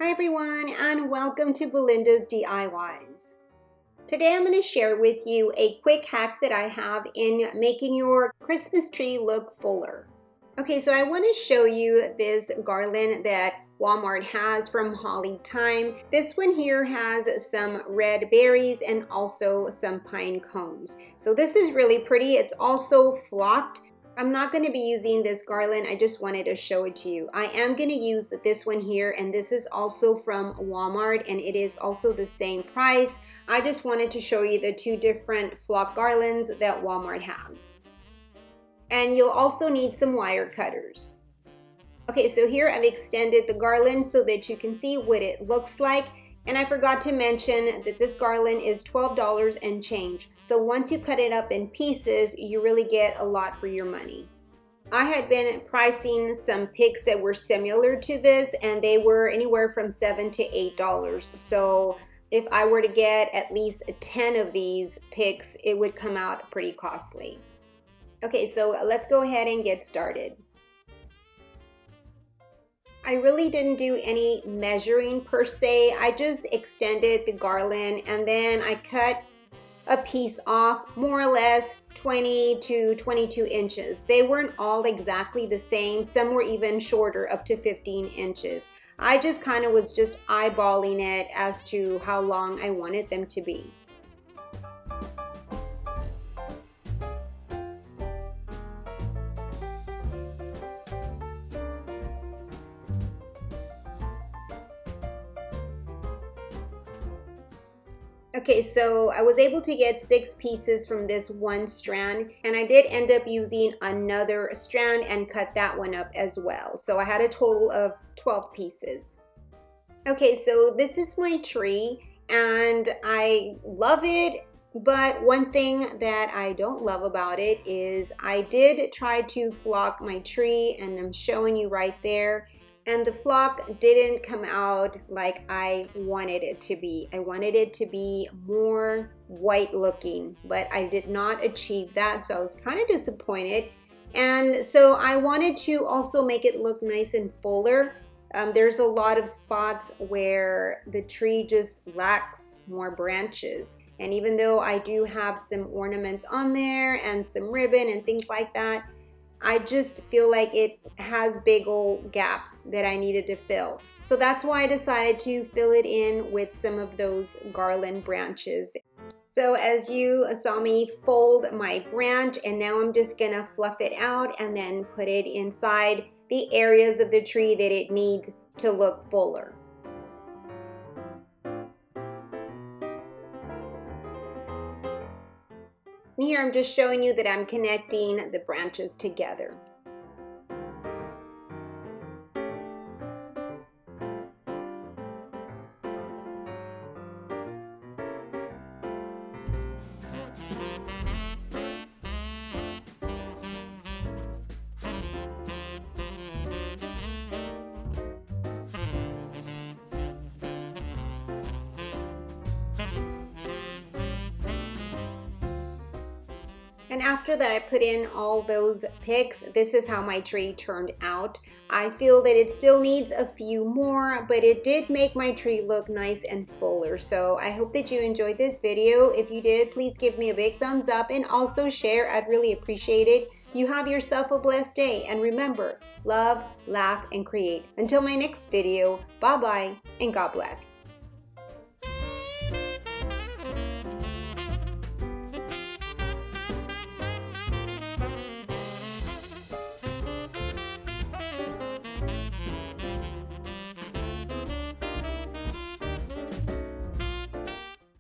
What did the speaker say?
Hi everyone, and welcome to Belinda's DIYs. Today I'm going to share with you a quick hack that I have in making your Christmas tree look fuller. Okay, so I want to show you this garland that Walmart has from Holly Time. This one here has some red berries and also some pine cones. So this is really pretty. It's also flocked. I'm not going to be using this garland, I just wanted to show it to you. I am going to use this one here, and this is also from Walmart, and it is also the same price. I just wanted to show you the two different flock garlands that Walmart has. And you'll also need some wire cutters. Okay, so here I've extended the garland so that you can see what it looks like. And I forgot to mention that this garland is $12 and change. So once you cut it up in pieces, you really get a lot for your money. I had been pricing some picks that were similar to this, and they were anywhere from $7 to $8. So if I were to get at least 10 of these picks, it would come out pretty costly. Okay, so let's go ahead and get started. I really didn't do any measuring per se. I just extended the garland and then I cut a piece off more or less 20 to 22 inches. They weren't all exactly the same. Some were even shorter, up to 15 inches. I just kind of was just eyeballing it as to how long I wanted them to be. Okay, so I was able to get 6 pieces from this one strand, and I did end up using another strand and cut that one up as well. So I had a total of 12 pieces. Okay, so this is my tree, and I love it, but one thing that I don't love about it is I did try to flock my tree, and I'm showing you right there. And the flock didn't come out like I wanted it to be. I wanted it to be more white looking, but I did not achieve that, so I was kind of disappointed. And so I wanted to also make it look nice and fuller. There's a lot of spots where the tree just lacks more branches. And even though I do have some ornaments on there and some ribbon and things like that, I just feel like it has big old gaps that I needed to fill. So that's why I decided to fill it in with some of those garland branches. So as you saw me fold my branch, and now I'm just gonna fluff it out and then put it inside the areas of the tree that it needs to look fuller. Here I'm just showing you that I'm connecting the branches together. And after that I put in all those picks, this is how my tree turned out. I feel that it still needs a few more, but it did make my tree look nice and fuller. So I hope that you enjoyed this video. If you did, please give me a big thumbs up and also share. I'd really appreciate it. You have yourself a blessed day, and remember, love, laugh, and create. Until my next video, bye-bye, and God bless.